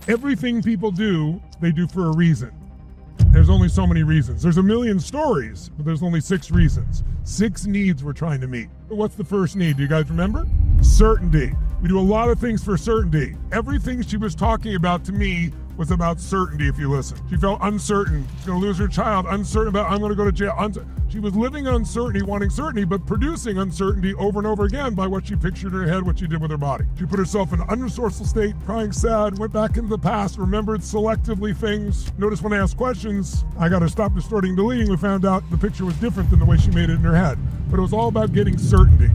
Everything people do, they do for a reason. There's only so many reasons. There's a million stories, but there's only 6 reasons. 6 needs we're trying to meet. What's the first need? Do you guys remember? Certainty. We do a lot of things for certainty. Everything she was talking about to me was about certainty, if you listen. She felt uncertain. She's going to lose her child. Uncertain about, I'm going to go to jail. She was living in uncertainty, wanting certainty, but producing uncertainty over and over again by what she pictured in her head, what she did with her body. She put herself in an unresourceful state, crying sad, went back into the past, remembered selectively things. Notice when I asked questions, I got to stop distorting, deleting. We found out the picture was different than the way she made it in her head. But it was all about getting certainty.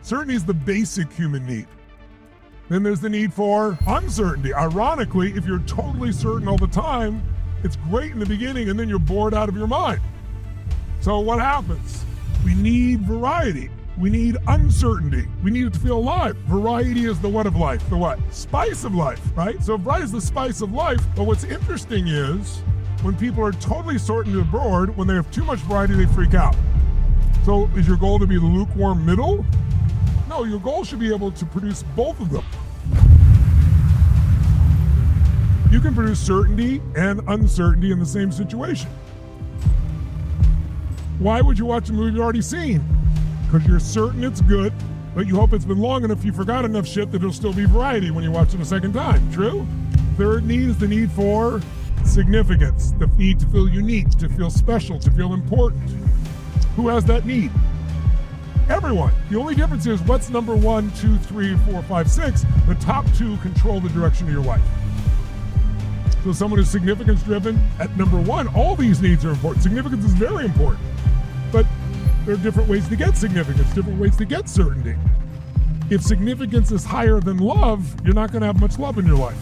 Certainty is the basic human need. Then there's the need for uncertainty. Ironically, if you're totally certain all the time, it's great in the beginning and then you're bored out of your mind. So what happens? We need variety. We need uncertainty. We need it to feel alive. Variety is the what of life? The what? Spice of life, right? So variety is the spice of life. But what's interesting is when people are totally certain they're bored, when they have too much variety, they freak out. So is your goal to be the lukewarm middle? No, your goal should be able to produce both of them. You can produce certainty and uncertainty in the same situation. Why would you watch a movie you've already seen? Because you're certain it's good, but you hope it's been long enough you forgot enough shit that there'll still be variety when you watch it a second time. True? Third need is the need for significance, the need to feel unique, to feel special, to feel important. Who has that need? Everyone. The only difference is what's number 1, 2, 3, 4, 5, 6. The top 2 control the direction of your life. So someone who's significance driven at number 1, all these needs are important. Significance is very important. But there are different ways to get significance, different ways to get certainty. If significance is higher than love, you're not going to have much love in your life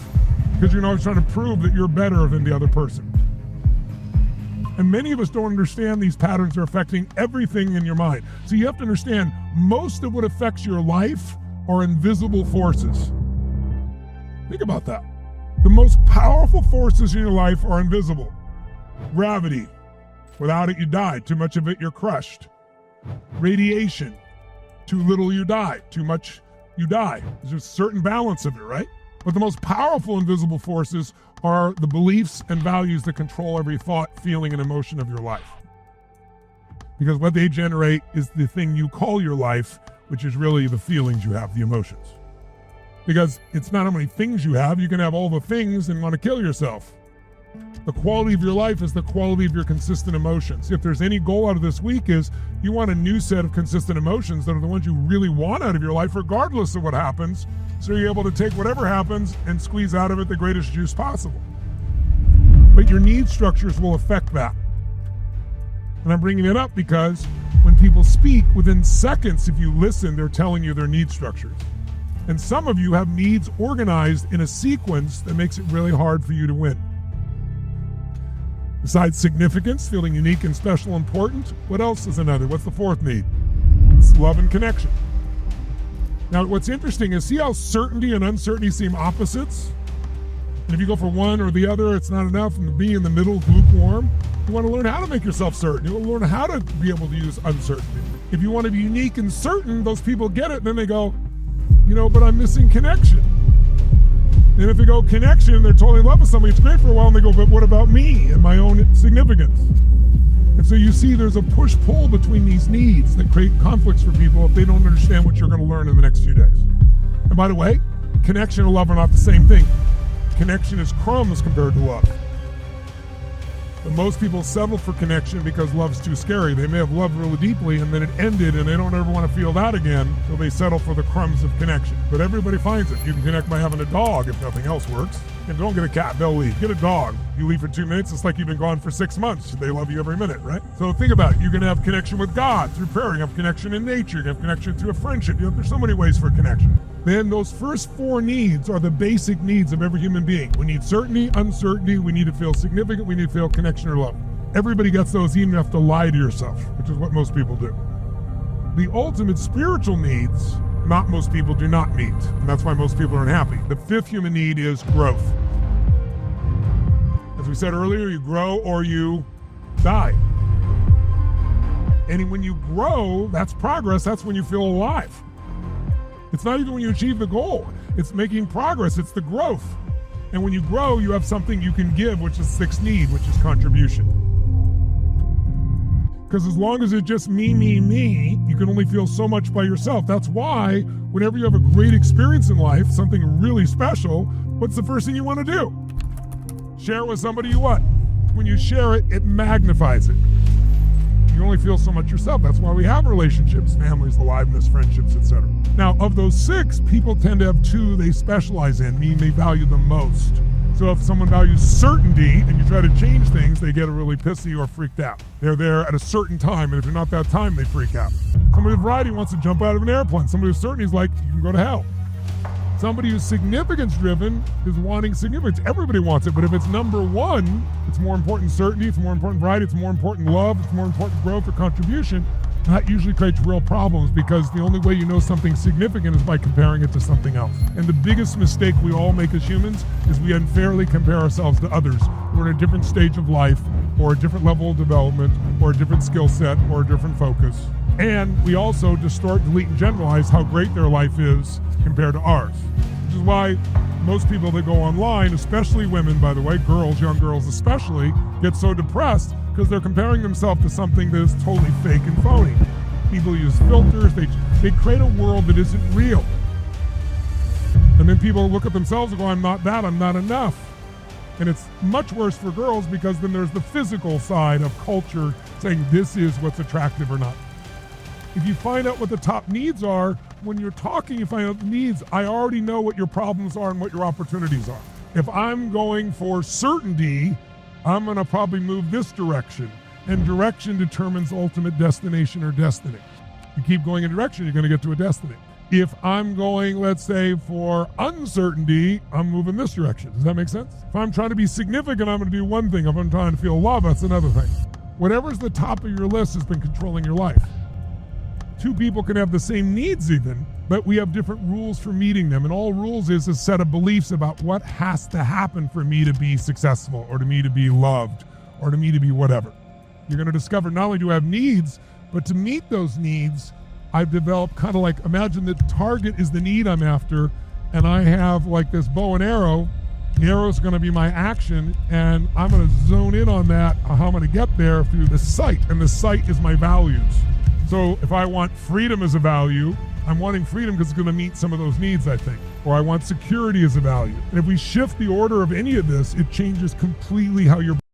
because you're always trying to prove that you're better than the other person. And many of us don't understand these patterns are affecting everything in your mind. So you have to understand most of what affects your life are invisible forces. Think about that. The most powerful forces in your life are invisible. Gravity. Without it, you die. Too much of it, you're crushed. Radiation. Too little, you die. Too much, you die. There's a certain balance of it, right? But the most powerful invisible forces are the beliefs and values that control every thought, feeling, and emotion of your life. Because what they generate is the thing you call your life, which is really the feelings you have, the emotions. Because it's not how many things you have. You can have all the things and want to kill yourself. The quality of your life is the quality of your consistent emotions. If there's any goal out of this week is you want a new set of consistent emotions that are the ones you really want out of your life, regardless of what happens, so you're able to take whatever happens and squeeze out of it the greatest juice possible. But your need structures will affect that. And I'm bringing it up because when people speak, within seconds, if you listen, they're telling you their need structures. And some of you have needs organized in a sequence that makes it really hard for you to win. Besides significance, feeling unique and special and important, what else is another? What's the 4th need? It's love and connection. Now, what's interesting is see how certainty and uncertainty seem opposites? And if you go for one or the other, it's not enough. And to be in the middle, lukewarm, you want to learn how to make yourself certain. You want to learn how to be able to use uncertainty. If you want to be unique and certain, those people get it. And then they go, but I'm missing connection. And if they go connection, they're totally in love with somebody. It's great for a while. And they go, but what about me and my own significance? And so you see there's a push-pull between these needs that create conflicts for people if they don't understand what you're going to learn in the next few days. And by the way, connection and love are not the same thing. Connection is crumbs compared to love. But most people settle for connection because love's too scary. They may have loved really deeply and then it ended and they don't ever want to feel that again, so they settle for the crumbs of connection. But everybody finds it. You can connect by having a dog if nothing else works. And don't get a cat, they'll leave. Get a dog. You leave for 2 minutes, it's like you've been gone for 6 months. They love you every minute, right? So think about it. You're going to have connection with God through prayer. You have connection in nature. You have connection through a friendship. There's so many ways for connection. Then those first 4 needs are the basic needs of every human being. We need certainty, uncertainty. We need to feel significant. We need to feel connection or love. Everybody gets those. You don't have to lie to yourself, which is what most people do. The ultimate spiritual needs, not most people do not meet. And that's why most people are unhappy. The 5th human need is growth. As we said earlier, you grow or you die. And when you grow, that's progress. That's when you feel alive. It's not even when you achieve the goal. It's making progress. It's the growth. And when you grow, you have something you can give, which is sixth need, which is contribution. Because as long as it's just me, you can only feel so much by yourself. That's why whenever you have a great experience in life, something really special, what's the first thing you want to do? Share it with somebody you want. When you share it, it magnifies it. You only feel so much yourself. That's why we have relationships, families, aliveness, friendships, etc. Now, of those six, people tend to have two they specialize in, meaning they value the most. So if someone values certainty and you try to change things, they get really pissy or freaked out. They're there at a certain time, and if you're not that time, they freak out. Somebody with variety wants to jump out of an airplane. Somebody with certainty is like, you can go to hell. Somebody who's significance-driven is wanting significance. Everybody wants it, but if it's number one, it's more important certainty, it's more important variety, it's more important love, it's more important growth or contribution. That usually creates real problems because the only way you know something significant is by comparing it to something else. And the biggest mistake we all make as humans is we unfairly compare ourselves to others who are in a different stage of life or a different level of development or a different skill set or a different focus. And we also distort, delete, and generalize how great their life is compared to ours. Which is why most people that go online, especially women, by the way, girls, young girls especially, get so depressed because they're comparing themselves to something that is totally fake and phony. People use filters, they create a world that isn't real. And then people look at themselves and go, I'm not that, I'm not enough. And it's much worse for girls because then there's the physical side of culture saying this is what's attractive or not. If you find out what the top needs are, when you're talking, you find out the needs. I already know what your problems are and what your opportunities are. If I'm going for certainty, I'm going to probably move this direction. And direction determines ultimate destination or destiny. You keep going in direction, you're going to get to a destiny. If I'm going, let's say, for uncertainty, I'm moving this direction. Does that make sense? If I'm trying to be significant, I'm going to do one thing. If I'm trying to feel love, that's another thing. Whatever's the top of your list has been controlling your life. Two people can have the same needs even, but we have different rules for meeting them. And all rules is a set of beliefs about what has to happen for me to be successful or to me to be loved or to me to be whatever. You're going to discover not only do I have needs, but to meet those needs, I've developed kind of like, imagine the target is the need I'm after, and I have like this bow and arrow. The arrow is going to be my action, and I'm going to zone in on that, how I'm going to get there through the sight, and the sight is my values. So if I want freedom as a value, I'm wanting freedom because it's going to meet some of those needs, I think. Or I want security as a value. And if we shift the order of any of this, it changes completely how your